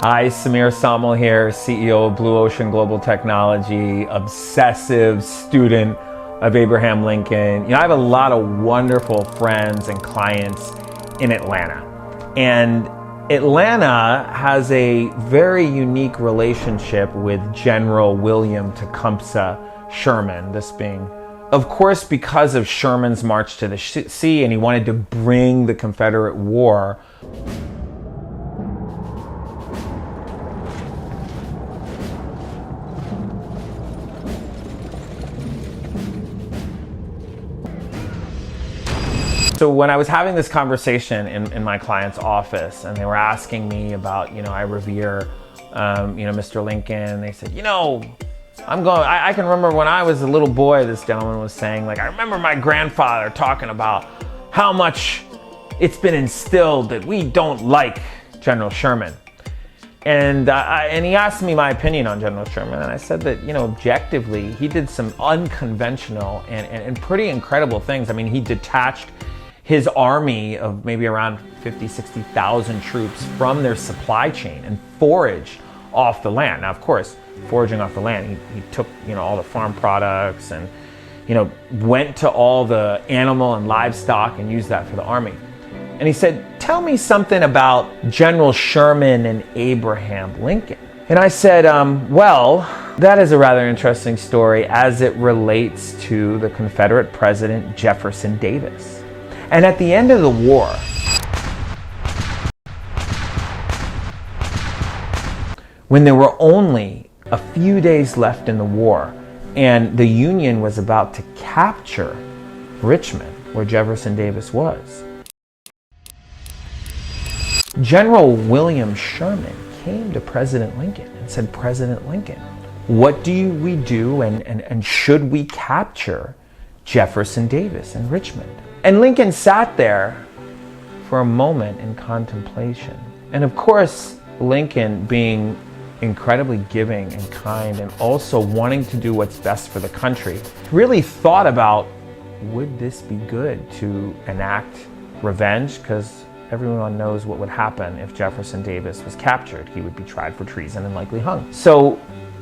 Hi, Samir Somal here, CEO of Blue Ocean Global Technology, obsessive student of Abraham Lincoln. I have a lot of wonderful friends and clients in Atlanta. And Atlanta has a very unique relationship with General William Tecumseh Sherman, this being, of course, because of Sherman's march to the sea, and he wanted to bring the Confederate War. So when I was having this conversation in my client's office, and they were asking me about, I revere, Mr. Lincoln, they said, I can remember when I was a little boy, this gentleman was saying, I remember my grandfather talking about how much it's been instilled that we don't like General Sherman. And he asked me my opinion on General Sherman, and I said that, objectively, he did some unconventional and pretty incredible things. I mean, he detached his army of maybe around 50, 60,000 troops from their supply chain and foraged off the land. Now, of course, foraging off the land, he took, all the farm products and, went to all the animal and livestock and used that for the army. And he said, tell me something about General Sherman and Abraham Lincoln. And I said, well, that is a rather interesting story as it relates to the Confederate President Jefferson Davis. And at the end of the war, when there were only a few days left in the war and the Union was about to capture Richmond, where Jefferson Davis was, General William Sherman came to President Lincoln and said, President Lincoln, what do we do and should we capture Jefferson Davis in Richmond? And Lincoln sat there for a moment in contemplation. And of course, Lincoln, being incredibly giving and kind and also wanting to do what's best for the country, really thought about, would this be good to enact revenge? Because everyone knows what would happen if Jefferson Davis was captured. He would be tried for treason and likely hung. So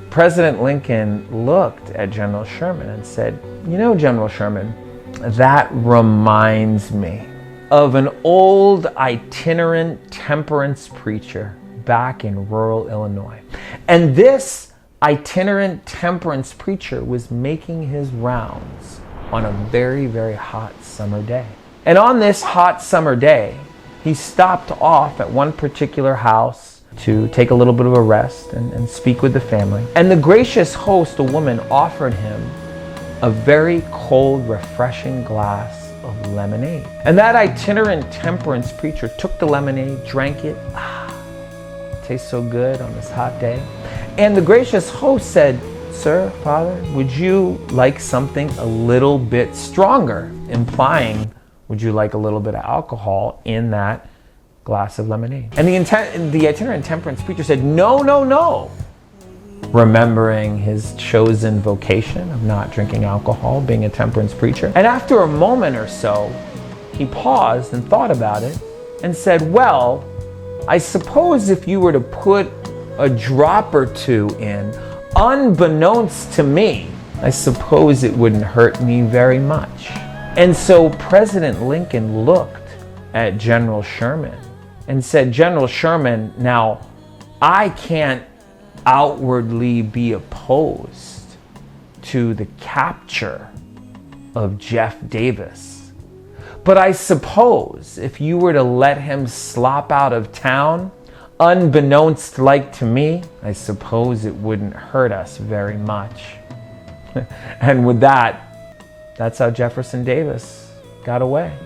President Lincoln looked at General Sherman and said, General Sherman, that reminds me of an old itinerant temperance preacher back in rural Illinois. And this itinerant temperance preacher was making his rounds on a very, very hot summer day. And on this hot summer day, he stopped off at one particular house to take a little bit of a rest and speak with the family. And the gracious host, a woman, offered him a very cold, refreshing glass of lemonade. And that itinerant temperance preacher took the lemonade, drank it. Tastes so good on this hot day. And the gracious host said, Sir, Father, would you like something a little bit stronger? Implying, would you like a little bit of alcohol in that glass of lemonade? And the itinerant temperance preacher said, no, no, no. Remembering his chosen vocation of not drinking alcohol, being a temperance preacher. And after a moment or so, he paused and thought about it and said, well, I suppose if you were to put a drop or two in, unbeknownst to me, I suppose it wouldn't hurt me very much. And so President Lincoln looked at General Sherman and said, General Sherman, now I can't outwardly be opposed to the capture of Jeff Davis. But I suppose if you were to let him slop out of town, unbeknownst to me, I suppose it wouldn't hurt us very much. And with that, that's how Jefferson Davis got away.